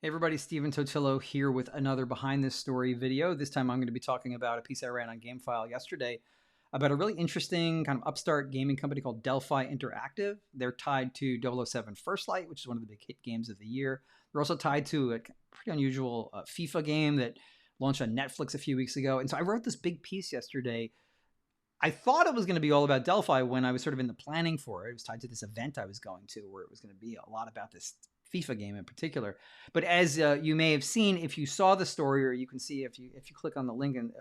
Hey everybody, Steven Totillo here with another Behind This Story video. This time I'm going to be talking about a piece I ran on GameFile yesterday about a really interesting kind of upstart gaming company called Delphi Interactive. They're tied to 007 First Light, which is one of the big hit games of the year. They're also tied to a pretty unusual FIFA game that launched on Netflix a few weeks ago. And so I wrote this big piece yesterday. I thought it was going to be all about Delphi when I was sort of in the planning for it. It was tied to this event I was going to where it was going to be a lot about this FIFA game in particular. But as you may have seen, if you saw the story, or you can see if you click on the link and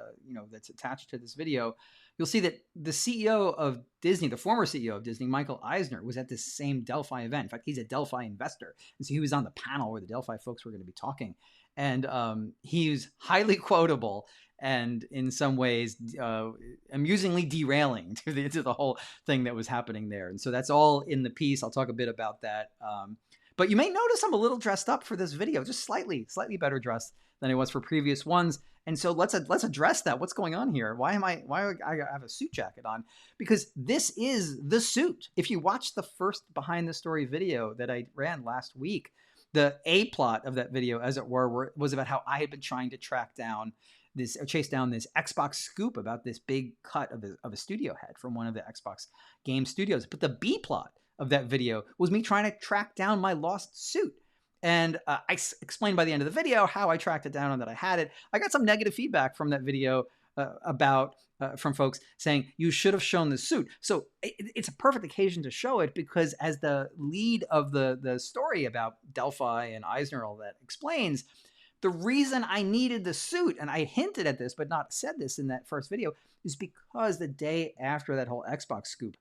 that's attached to this video, you'll see that the CEO of Disney, the former CEO of Disney, Michael Eisner, was at this same Delphi event. In fact, he's a Delphi investor, and so he was on the panel where the Delphi folks were going to be talking, and he's highly quotable and in some ways amusingly derailing to the whole thing that was happening there. And so that's all in the piece. I'll talk a bit about that. But you may notice I'm a little dressed up for this video, just slightly better dressed than I was for previous ones. And so let's address that. What's going on here? Why I have a suit jacket on? Because this is the suit. If you watch the first Behind the Story video that I ran last week, the A plot of that video, as it were, was about how I had been trying to chase down this Xbox scoop about this big cut of a studio head from one of the Xbox game studios. But the B plot of that video was me trying to track down my lost suit. And I explained by the end of the video how I tracked it down and that I had it. I got some negative feedback from that video from folks saying you should have shown the suit. So it's a perfect occasion to show it, because as the lead of the story about Delphi and Eisner, all that explains, the reason I needed the suit, and I hinted at this but not said this in that first video, is because the day after that whole Xbox scoop,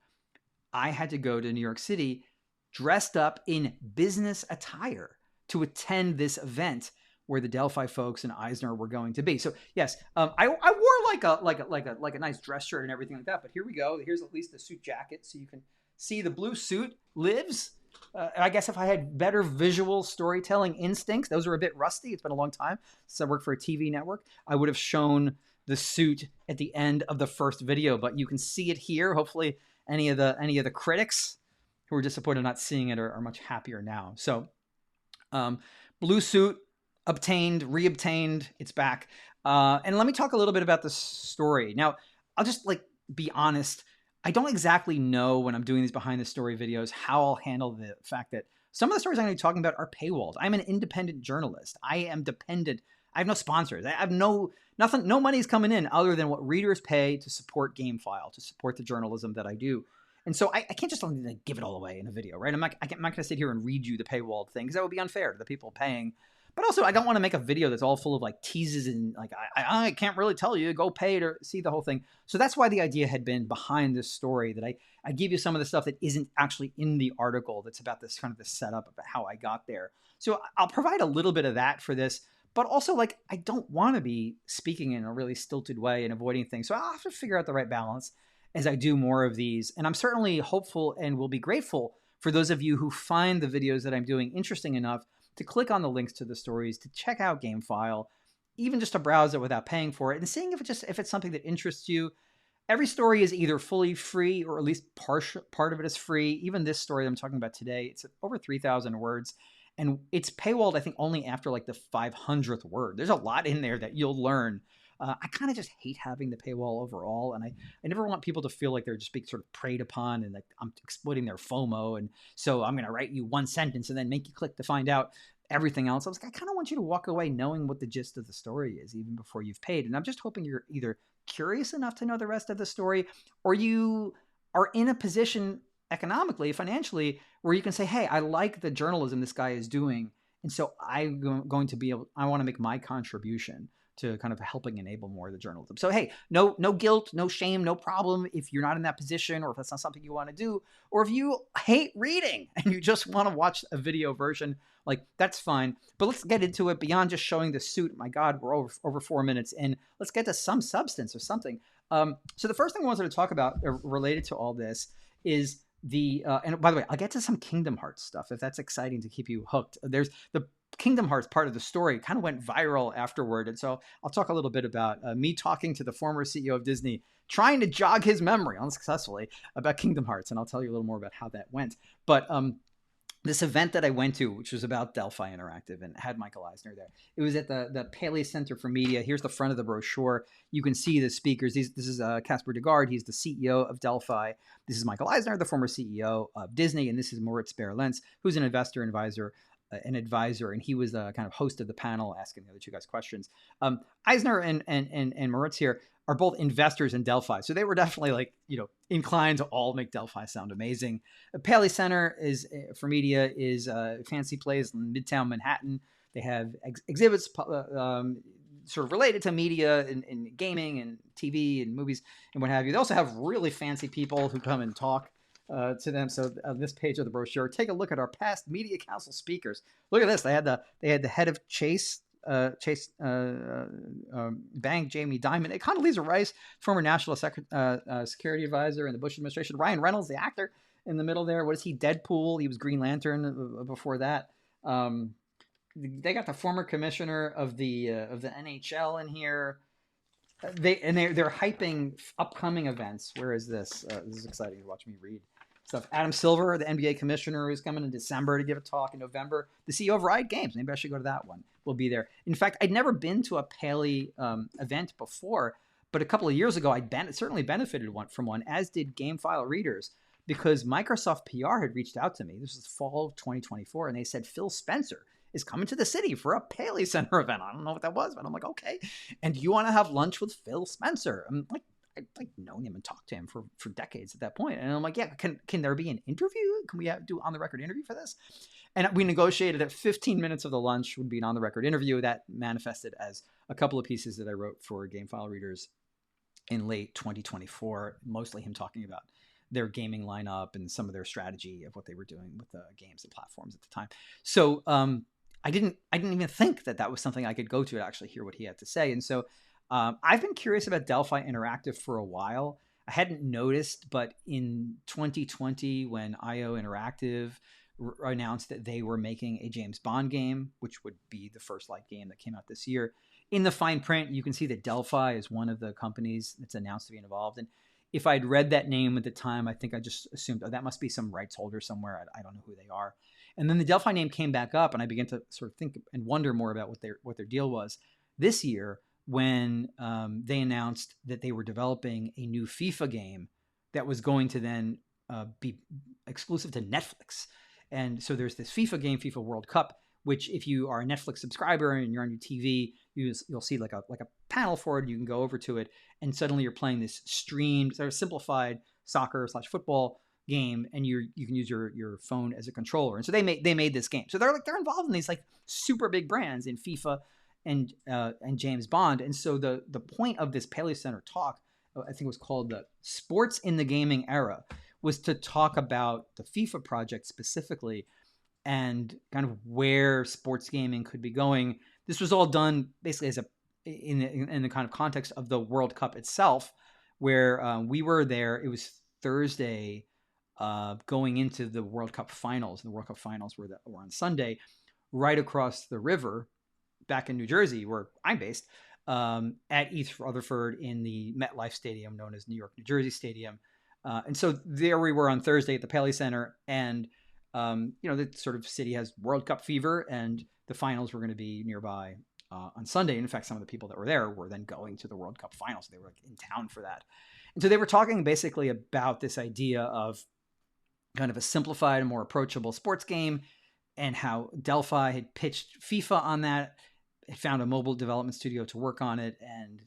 I had to go to New York City dressed up in business attire to attend this event where the Delphi folks and Eisner were going to be. So yes, I wore like a nice dress shirt and everything like that. But here we go. Here's at least the suit jacket, so you can see the blue suit lives. I guess if I had better visual storytelling instincts, those are a bit rusty. It's been a long time since I worked for a TV network. I would have shown the suit at the end of the first video, but you can see it here. Hopefully, any of the critics who were disappointed not seeing it are much happier now. So, blue suit obtained, reobtained. It's back. And let me talk a little bit about the story. Now, I'll just be honest. I don't exactly know when I'm doing these behind the story videos how I'll handle the fact that some of the stories I'm going to be talking about are paywalled. I'm an independent journalist. I am dependent. I have no sponsors. I have nothing. No money's coming in other than what readers pay to support GameFile, to support the journalism that I do. And so I can't just give it all away in a video, right? I'm not going to sit here and read you the paywalled thing, because that would be unfair to the people paying. But also, I don't want to make a video that's all full of teases and I can't really tell you, go pay to see the whole thing. So that's why the idea had been behind this story, that I give you some of the stuff that isn't actually in the article, that's about this kind of the setup about how I got there. So I'll provide a little bit of that for this, but also I don't want to be speaking in a really stilted way and avoiding things. So I'll have to figure out the right balance as I do more of these. And I'm certainly hopeful and will be grateful for those of you who find the videos that I'm doing interesting enough to click on the links to the stories, to check out GameFile, even just to browse it without paying for it, and seeing if it's something that interests you. Every story is either fully free or at least part of it is free. Even this story that I'm talking about today, it's over 3,000 words, and it's paywalled, I think, only after the 500th word. There's a lot in there that you'll learn. I kind of just hate having the paywall overall, and I never want people to feel like they're just being sort of preyed upon and I'm exploiting their FOMO, and so I'm going to write you one sentence and then make you click to find out everything else. I kind of want you to walk away knowing what the gist of the story is, even before you've paid. And I'm just hoping you're either curious enough to know the rest of the story, or you are in a position economically, financially, where you can say, hey, I like the journalism this guy is doing, and so I want to make my contribution to kind of helping enable more of the journalism. So, hey, no guilt, no shame, no problem if you're not in that position, or if that's not something you want to do, or if you hate reading and you just want to watch a video version, that's fine. But let's get into it beyond just showing the suit. My God, we're over 4 minutes in. Let's get to some substance or something. So the first thing I wanted to talk about related to all this is and by the way, I'll get to some Kingdom Hearts stuff if that's exciting to keep you hooked. There's the Kingdom Hearts part of the story kind of went viral afterward. And so I'll talk a little bit about me talking to the former CEO of Disney, trying to jog his memory unsuccessfully about Kingdom Hearts. And I'll tell you a little more about how that went. But this event that I went to, which was about Delphi Interactive and had Michael Eisner there. It was at the Paley Center for Media. Here's the front of the brochure. You can see the speakers. This is Casper Degard. He's the CEO of Delphi. This is Michael Eisner, the former CEO of Disney. And this is Moritz Berlentz, who's an investor advisor, and he was the kind of host of the panel asking the other two guys questions. Eisner and Moritz here are both investors in Delphi. So they were definitely like, inclined to all make Delphi sound amazing. Paley Center is for media is a fancy place in Midtown Manhattan. They have exhibits sort of related to media and gaming and TV and movies and what have you. They also have really fancy people who come and talk to them. So on this page of the brochure, take a look at our past media council speakers. Look at this. They had the head of Chase Bank, Jamie Dimon, Condoleezza Rice, former national security advisor in the Bush administration, Ryan Reynolds, the actor in the middle there. What is he? Deadpool. He was Green Lantern before that. They got the former commissioner of the NHL in here. They're hyping upcoming events. Where is this? This is exciting to watch me read stuff. Adam Silver, the NBA commissioner, is coming in December to give a talk. In November, the CEO of Riot Games, maybe I should go to that one, will be there. In fact, I'd never been to a Paley event before, but a couple of years ago, I certainly benefited from one, as did GameFile readers, because Microsoft PR had reached out to me. This was fall of 2024, and they said, Phil Spencer is coming to the city for a Paley Center event. I don't know what that was, but I'm like, okay. And you want to have lunch with Phil Spencer? I'm like, I'd known him and talked to him for decades at that point. And I'm like, yeah, can there be an interview? Can we do on the record interview for this? And we negotiated that 15 minutes of the lunch would be an on the record interview. That manifested as a couple of pieces that I wrote for GameFile readers in late 2024, mostly him talking about their gaming lineup and some of their strategy of what they were doing with the games and platforms at the time. So I didn't even think that was something I could go to actually hear what he had to say. And so I've been curious about Delphi Interactive for a while. I hadn't noticed, but in 2020, when IO Interactive announced that they were making a James Bond game, which would be the first light game that came out this year, in the fine print, you can see that Delphi is one of the companies that's announced to be involved. And if I'd read that name at the time, I think I just assumed, that must be some rights holder somewhere. I don't know who they are. And then the Delphi name came back up, and I began to sort of think and wonder more about what their deal was this year, when they announced that they were developing a new FIFA game that was going to then be exclusive to Netflix. And so there's this FIFA game, FIFA World Cup, which if you are a Netflix subscriber and you're on your TV, you'll see like a panel for it. You can go over to it, and suddenly you're playing this streamed, sort of simplified soccer/football game, and you can use your phone as a controller. And so they made this game. So they're involved in these like super big brands in FIFA and James Bond. And so the point of this Paley Center talk, I think it was called the Sports in the Gaming Era, was to talk about the FIFA project specifically and kind of where sports gaming could be going. This was all done basically as in the kind of context of the World Cup itself, where we were there. It was Thursday going into the World Cup finals. The World Cup finals were on Sunday, right across the river back in New Jersey, where I'm based, at East Rutherford in the MetLife Stadium, known as New York, New Jersey Stadium. And so there we were on Thursday at the Paley Center, and the sort of city has World Cup fever, and the finals were going to be nearby on Sunday. And in fact, some of the people that were there were then going to the World Cup finals. They were like in town for that. And so they were talking basically about this idea of kind of a simplified and more approachable sports game, and how Delphi had pitched FIFA on that. It found a mobile development studio to work on it, and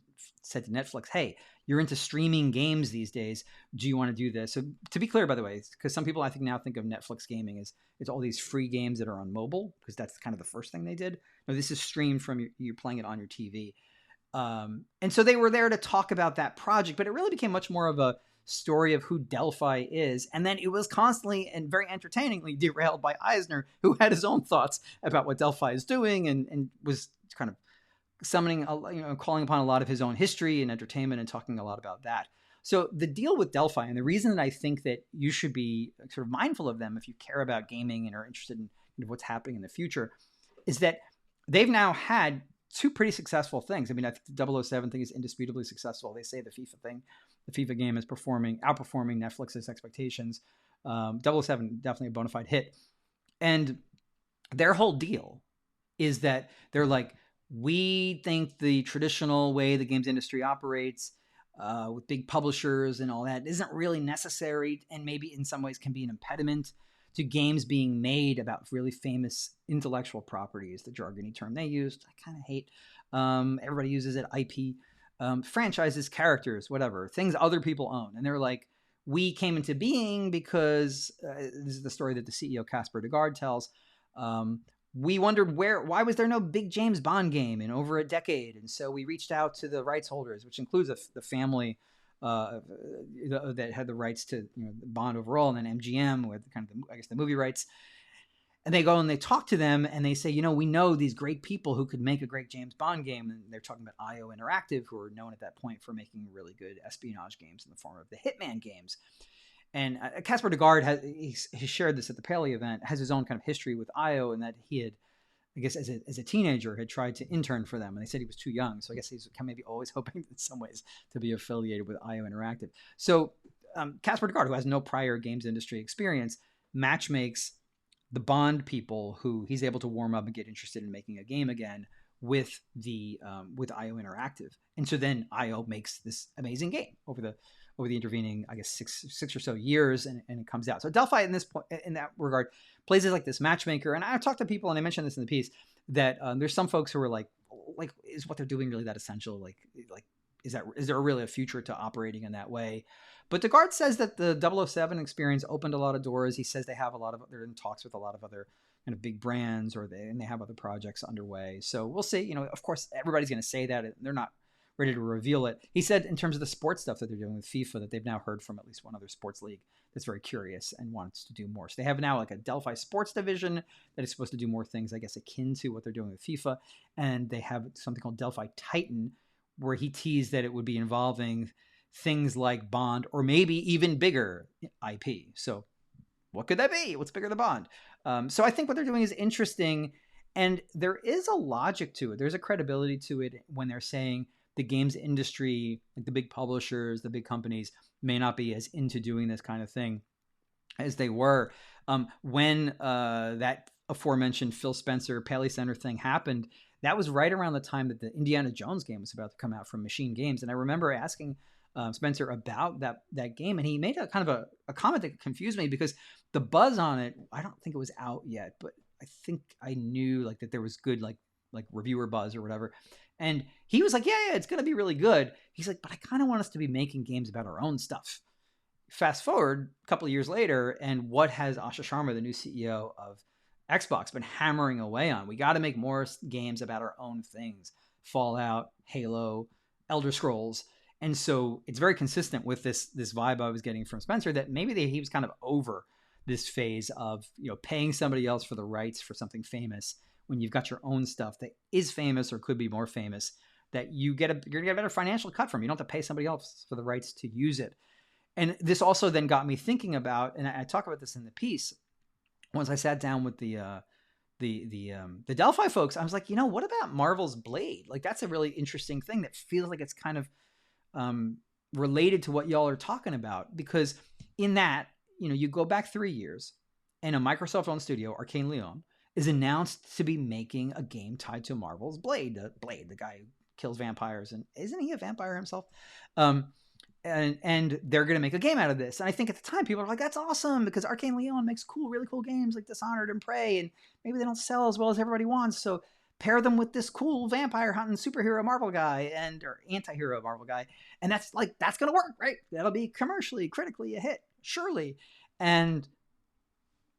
said to Netflix, hey, you're into streaming games these days. Do you want to do this? So to be clear, by the way, because some people I think now think of Netflix gaming as it's all these free games that are on mobile, because that's kind of the first thing they did. No, this is streamed from you're playing it on your TV. And so they were there to talk about that project, but it really became much more of a story of who Delphi is. And then it was constantly and very entertainingly derailed by Eisner, who had his own thoughts about what Delphi is doing, and was kind of summoning, calling upon a lot of his own history and entertainment and talking a lot about that. So the deal with Delphi, and the reason that I think that you should be sort of mindful of them if you care about gaming and are interested in what's happening in the future, is that they've now had two pretty successful things. I mean, I think the 007 thing is indisputably successful. They say the FIFA game is outperforming Netflix's expectations. 007, definitely a bona fide hit. And their whole deal is that they're like, we think the traditional way the games industry operates with big publishers and all that isn't really necessary, and maybe in some ways can be an impediment to games being made about really famous intellectual properties, the jargony term they used. I kind of hate. Everybody uses it, IP, franchises, characters, whatever, things other people own. And they're like, we came into being because this is the story that the CEO Casper Degard tells. We wondered why was there no big James Bond game in over a decade? And so we reached out to the rights holders, which includes the family that had the rights to Bond overall, and then MGM with kind of the movie rights. And they go and they talk to them and they say, we know these great people who could make a great James Bond game. And they're talking about IO Interactive, who were known at that point for making really good espionage games in the form of the Hitman games. And Casper Degard he shared this at the Paley event, has his own kind of history with IO, and that he had, I guess, as a teenager, had tried to intern for them. And they said he was too young. So I guess he's maybe always hoping in some ways to be affiliated with IO Interactive. So Casper Degard, who has no prior games industry experience, matchmakes the Bond people who he's able to warm up and get interested in making a game again with IO Interactive. And so then IO makes this amazing game over the intervening, I guess, six or so years, and it comes out. So Delphi in that regard plays as like this matchmaker. And I talked to people, and I mentioned this in the piece, that there's some folks who are like, is what they're doing really that essential? Like is there really a future to operating in that way? But Degard says that the 007 experience opened a lot of doors. He says they're in talks with a lot of other kind of big brands, and they have other projects underway. So we'll see. Of course, everybody's going to say that. They're not ready to reveal it. He said in terms of the sports stuff that they're doing with FIFA, that they've now heard from at least one other sports league that's very curious and wants to do more. So they have now like a Delphi sports division that is supposed to do more things, I guess, akin to what they're doing with FIFA. And they have something called Delphi Titan, where he teased that it would be involving things like Bond, or maybe even bigger IP. So what could that be? What's bigger than Bond? So I think what they're doing is interesting, and there is a logic to it. There's a credibility to it when they're saying the games industry, like the big publishers, the big companies, may not be as into doing this kind of thing as they were. When that aforementioned Phil Spencer Paley Center thing happened, that was right around the time that the Indiana Jones game was about to come out from Machine Games. And I remember asking Spencer about that game, and he made a kind of a comment that confused me, because the buzz on it, I don't think it was out yet, but I think I knew like that there was good like reviewer buzz or whatever. And he was like, yeah, it's going to be really good. He's like, but I kind of want us to be making games about our own stuff. Fast forward a couple of years later, and what has Asha Sharma, the new CEO of Xbox, been hammering away on? We got to make more games about our own things. Fallout, Halo, Elder Scrolls. And so it's very consistent with this vibe I was getting from Spencer, that maybe he was kind of over this phase of paying somebody else for the rights for something famous, when you've got your own stuff that is famous or could be more famous, that you're gonna get a better financial cut from. You don't have to pay somebody else for the rights to use it. And this also then got me thinking about, and I talk about this in the piece, once I sat down with the Delphi folks, I was like, what about Marvel's Blade? Like, that's a really interesting thing that feels like it's kind of related to what y'all are talking about, because in that, you go back 3 years, and a Microsoft-owned studio, Arcane Leon, is announced to be making a game tied to Marvel's Blade. Blade, the guy who kills vampires, and isn't he a vampire himself? And they're going to make a game out of this. And I think at the time people are like, that's awesome, because Arcane Leon makes really cool games like Dishonored and Prey, and maybe they don't sell as well as everybody wants. So pair them with this cool vampire hunting superhero Marvel guy or anti-hero Marvel guy. And that's going to work, right? That'll be commercially, critically a hit, surely. And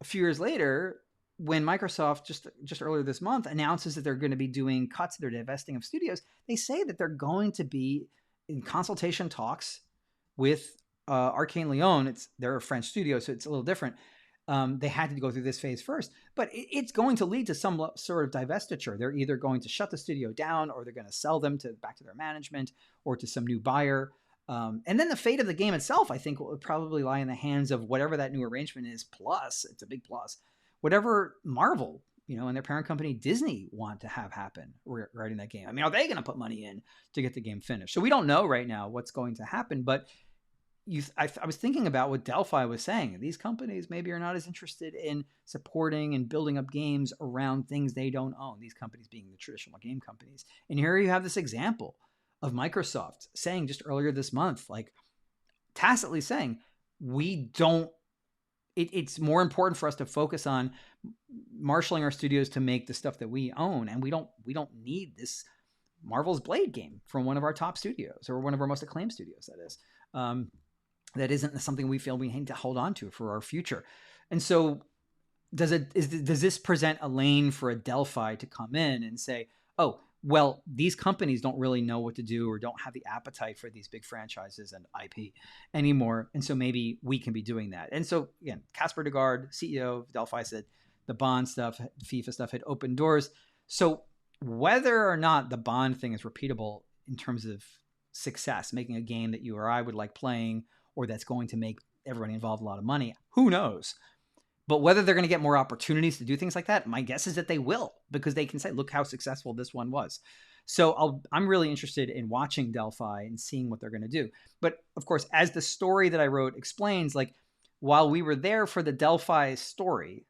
a few years later, when Microsoft just earlier this month announces that they're going to be doing cuts, they're divesting of studios, they say that they're going to be in consultation talks with Arcane Leon. They're a French studio, so it's a little different. They had to go through this phase first, but it's going to lead to some sort of divestiture. They're either going to shut the studio down, or they're going to sell them back to their management or to some new buyer. And then the fate of the game itself, I think, will probably lie in the hands of whatever that new arrangement is. Plus, it's a big plus, whatever Marvel, and their parent company Disney want to have happen writing that game. I mean, are they going to put money in to get the game finished? So we don't know right now what's going to happen, but I was thinking about what Delphi was saying. These companies maybe are not as interested in supporting and building up games around things they don't own. These companies being the traditional game companies. And here you have this example of Microsoft saying just earlier this month, like tacitly saying, we don't. It's more important for us to focus on marshaling our studios to make the stuff that we own, and we don't need this Marvel's Blade game from one of our top studios, or one of our most acclaimed studios, that is. That isn't something we feel we need to hold on to for our future. And so does this present a lane for a Delphi to come in and say, oh, well, these companies don't really know what to do or don't have the appetite for these big franchises and IP anymore. And so maybe we can be doing that. And so again, Casper Degaard, CEO of Delphi, said the Bond stuff, FIFA stuff had opened doors. So whether or not the Bond thing is repeatable in terms of success, making a game that you or I would like playing, or that's going to make everybody involved a lot of money, who knows? But whether they're going to get more opportunities to do things like that, my guess is that they will, because they can say, look how successful this one was. So I'm really interested in watching Delphi and seeing what they're going to do. But of course, as the story that I wrote explains, like while we were there for the Delphi story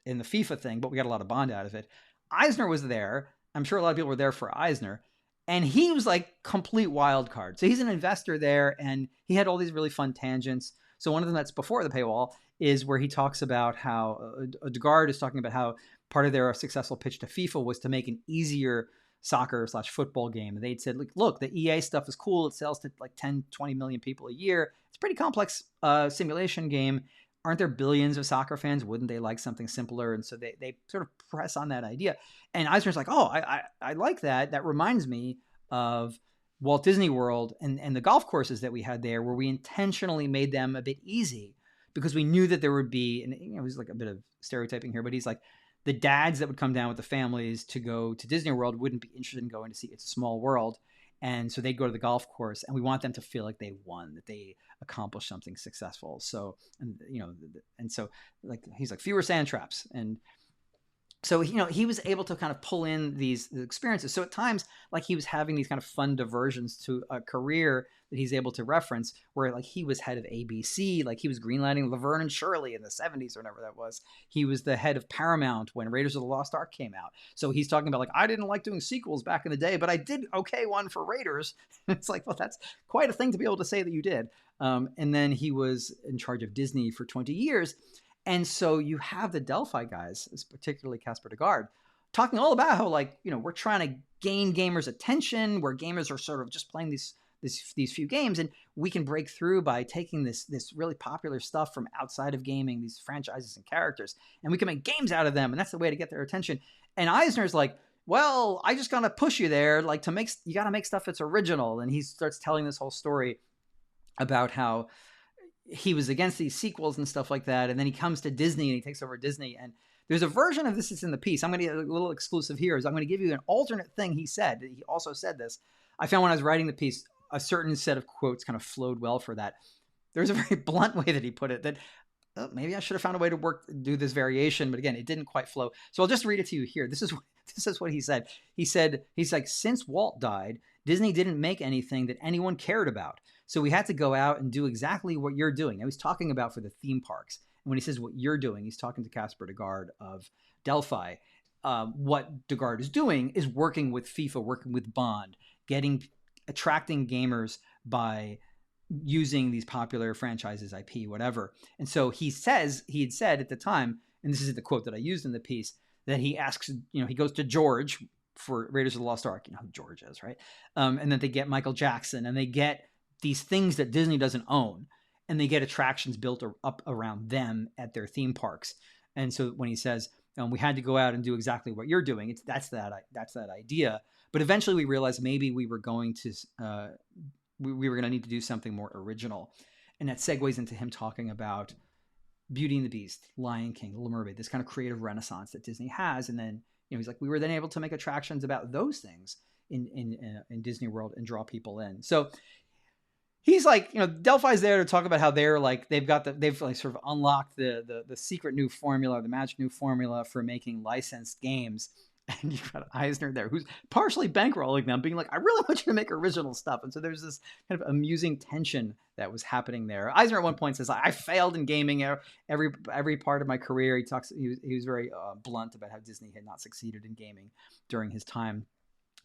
in the FIFA thing, but we got a lot of Bond out of it, Eisner was there. I'm sure a lot of people were there for Eisner. And he was like complete wild card. So he's an investor there, and he had all these really fun tangents. So one of them that's before the paywall is where he talks about how Degaard is talking about how part of their successful pitch to FIFA was to make an easier soccer/football game. They'd said, look, the EA stuff is cool. It sells to like 10, 20 million people a year. It's a pretty complex simulation game. Aren't there billions of soccer fans? Wouldn't they like something simpler? And so they sort of press on that idea. And Eisner's like, oh, I like that. That reminds me of Walt Disney World and the golf courses that we had there, where we intentionally made them a bit easy because we knew that there would be, and it was like a bit of stereotyping here, but he's like, the dads that would come down with the families to go to Disney World wouldn't be interested in going to see It's a Small World. And so they'd go to the golf course, and we want them to feel like they won, that they accomplished something successful. So, and so like, he's like, fewer sand traps. And so, he was able to kind of pull in these experiences. So at times, like, he was having these kind of fun diversions to a career that he's able to reference, where like he was head of ABC, like he was greenlighting Laverne and Shirley in the 70s or whatever that was. He was the head of Paramount when Raiders of the Lost Ark came out. So he's talking about like, I didn't like doing sequels back in the day, but I did okay one for Raiders. It's like, well, that's quite a thing to be able to say that you did. And then he was in charge of Disney for 20 years. And so you have the Delphi guys, particularly Casper Degaard, talking all about how, like, we're trying to gain gamers' attention, where gamers are sort of just playing these few games, and we can break through by taking this really popular stuff from outside of gaming, these franchises and characters, and we can make games out of them, and that's the way to get their attention. And Eisner's like, well, I just gotta push you there, like, you gotta make stuff that's original. And he starts telling this whole story about how he was against these sequels and stuff like that. And then he comes to Disney and he takes over Disney. And there's a version of this that's in the piece. I'm going to get a little exclusive here. I'm going to give you an alternate thing he said. He also said this. I found when I was writing the piece, a certain set of quotes kind of flowed well for that. There's a very blunt way that he put it that maybe I should have found a way to do this variation. But again, it didn't quite flow. So I'll just read it to you here. This is what he said. He's like, since Walt died, Disney didn't make anything that anyone cared about. So we had to go out and do exactly what you're doing. Now he's talking about for the theme parks. And when he says what you're doing, he's talking to Casper Degaard of Delphi. What Degaard is doing is working with FIFA, working with Bond, attracting gamers by using these popular franchises, IP, whatever. And so he had said at the time, and this is the quote that I used in the piece, that he asks, he goes to George for Raiders of the Lost Ark. You know who George is, right? And then they get Michael Jackson, and they get these things that Disney doesn't own, and they get attractions built up around them at their theme parks. And so when he says, we had to go out and do exactly what you're doing, that's that idea. But eventually we realized maybe we were going to we were going to need to do something more original. And that segues into him talking about Beauty and the Beast, Lion King, Little Mermaid, this kind of creative renaissance that Disney has. And then, he's like, we were then able to make attractions about those things in Disney World and draw people in. So he's like, Delphi's there to talk about how they're like, they've like sort of unlocked the secret new formula, the magic new formula for making licensed games. And you've got Eisner there, who's partially bankrolling them, being like, I really want you to make original stuff. And so there's this kind of amusing tension that was happening there. Eisner at one point says, I failed in gaming every part of my career. He was very blunt about how Disney had not succeeded in gaming during his time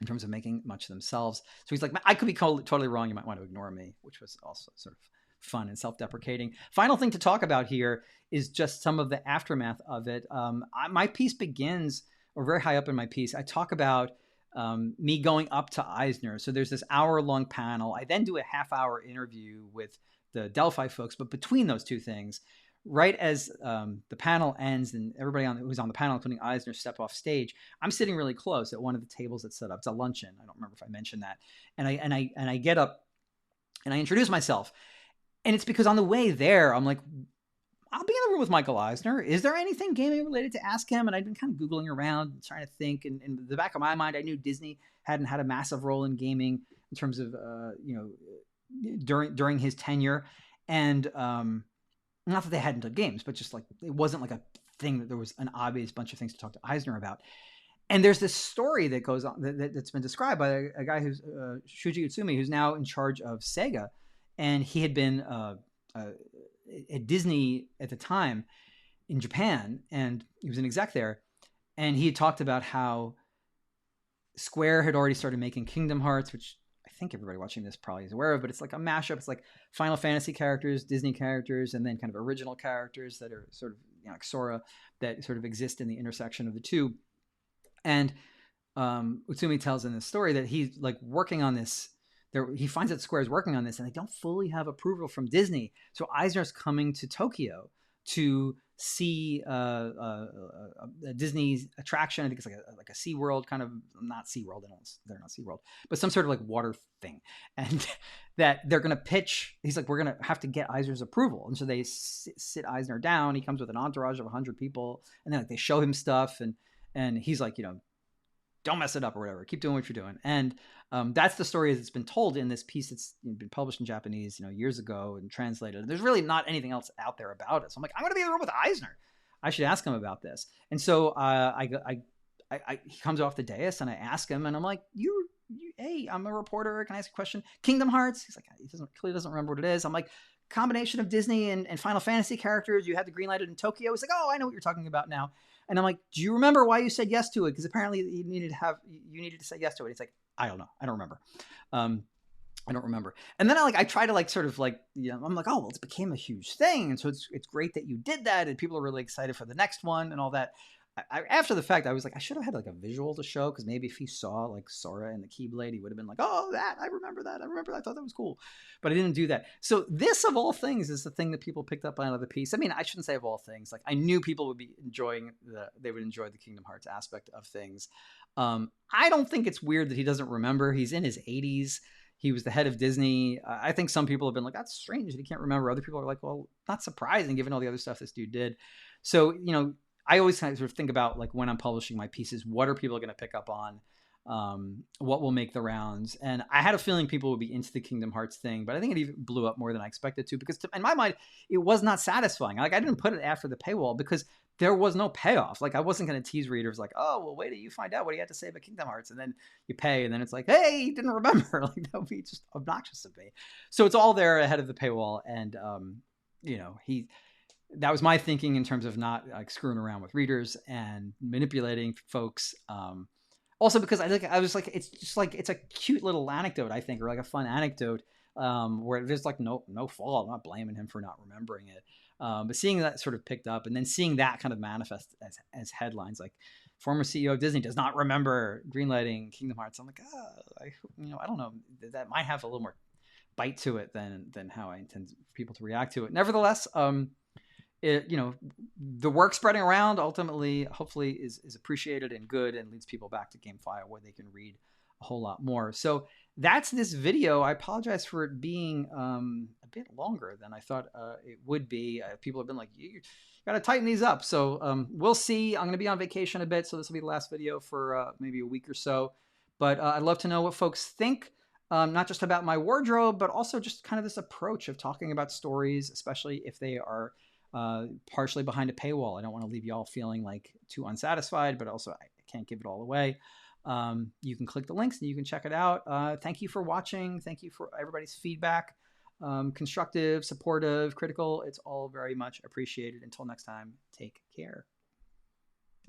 in terms of making much themselves. So he's like, I could be totally wrong. You might want to ignore me, which was also sort of fun and self-deprecating. Final thing to talk about here is just some of the aftermath of it. My piece begins, or very high up in my piece, I talk about me going up to Eisner. So there's this hour-long panel. I then do a half-hour interview with the Delphi folks. But between those two things, right as the panel ends and everybody who's on the panel, including Eisner, step off stage, I'm sitting really close at one of the tables that's set up. It's a luncheon. I don't remember if I mentioned that. And I get up and I introduce myself. And it's because on the way there, I'm like, I'll be in the room with Michael Eisner. Is there anything gaming related to ask him? And I'd been kind of Googling around, trying to think. And in the back of my mind, I knew Disney hadn't had a massive role in gaming in terms of, during his tenure. And not that they hadn't done games, but just like it wasn't like a thing that there was an obvious bunch of things to talk to Eisner about. And there's this story that goes on that's been described by a guy who's Shuji Utsumi, who's now in charge of Sega. And he had been at Disney at the time in Japan, and he was an exec there. And he had talked about how Square had already started making Kingdom Hearts, which I think everybody watching this probably is aware of, but it's like a mashup. It's like Final Fantasy characters, Disney characters, and then kind of original characters that are sort of, like Sora, that sort of exist in the intersection of the two. And Utsumi tells in this story that he's like working on this. He finds that Square is working on this and they don't fully have approval from Disney. So Eisner's coming to Tokyo to see Disney's attraction. I think it's like a SeaWorld kind of, not SeaWorld, they're not SeaWorld, but some sort of like water thing. And that they're going to pitch, he's like, we're going to have to get Eisner's approval. And so they sit Eisner down. He comes with an entourage of 100 people and then like, they show him stuff and he's like, don't mess it up or whatever. Keep doing what you're doing. And that's the story that's been told in this piece that's been published in Japanese, years ago and translated. There's really not anything else out there about it. So I'm like, I'm going to be in the room with Eisner. I should ask him about this. And so he comes off the dais and I ask him and I'm like, hey, I'm a reporter. Can I ask a question? Kingdom Hearts? He's like, he clearly doesn't remember what it is. I'm like, combination of Disney and Final Fantasy characters. You had the green lighted in Tokyo. He's like, oh, I know what you're talking about now. And I'm like, do you remember why you said yes to it? Because apparently you needed to say yes to it. He's like, I don't know. I don't remember. I don't remember. And then I try to I'm like, oh, well, it became a huge thing. And so it's great that you did that. And people are really excited for the next one and all that. After the fact, I was like, I should have had like a visual to show, because maybe if he saw like Sora and the Keyblade, he would have been like, oh, I remember that. I thought that was cool. But I didn't do that. So this, of all things, is the thing that people picked up out of the piece. I mean, I shouldn't say of all things. Like, I knew people would be they would enjoy the Kingdom Hearts aspect of things. I don't think it's weird that he doesn't remember. He's in his 80s. He was the head of Disney. I think some people have been like, that's strange that he can't remember. Other people are like, well, not surprising given all the other stuff this dude did. So, I always kind of sort of think about, like, when I'm publishing my pieces, what are people going to pick up on? What will make the rounds? And I had a feeling people would be into the Kingdom Hearts thing, but I think it even blew up more than I expected to, because in my mind, it was not satisfying. Like, I didn't put it after the paywall because there was no payoff. Like, I wasn't going to tease readers like, oh, well, wait till you find out what he had to say about Kingdom Hearts. And then you pay, and then it's like, hey, he didn't remember. Like, that would be just obnoxious to me. So it's all there ahead of the paywall. And, that was my thinking in terms of not like screwing around with readers and manipulating folks. Also because I was like, it's just like, it's a cute little anecdote, I think, or like a fun anecdote, where there's like no fault. I'm not blaming him for not remembering it. But seeing that sort of picked up, and then seeing that kind of manifest as headlines, like former CEO of Disney does not remember greenlighting Kingdom Hearts. I'm like, I don't know, that might have a little more bite to it than how I intend people to react to it. Nevertheless, the work spreading around ultimately, hopefully, is appreciated and good, and leads people back to GameFile where they can read a whole lot more. So that's this video. I apologize for it being a bit longer than I thought it would be. People have been like, you got to tighten these up. So we'll see. I'm going to be on vacation a bit, so this will be the last video for maybe a week or so. But I'd love to know what folks think. Not just about my wardrobe, but also just kind of this approach of talking about stories, especially if they are partially behind a paywall. I don't want to leave y'all feeling like too unsatisfied, but also can't give it all away. You can click the links and you can check it out. Thank you for watching. Thank you for everybody's feedback. Constructive, supportive, critical. It's all very much appreciated. Until next time, take care.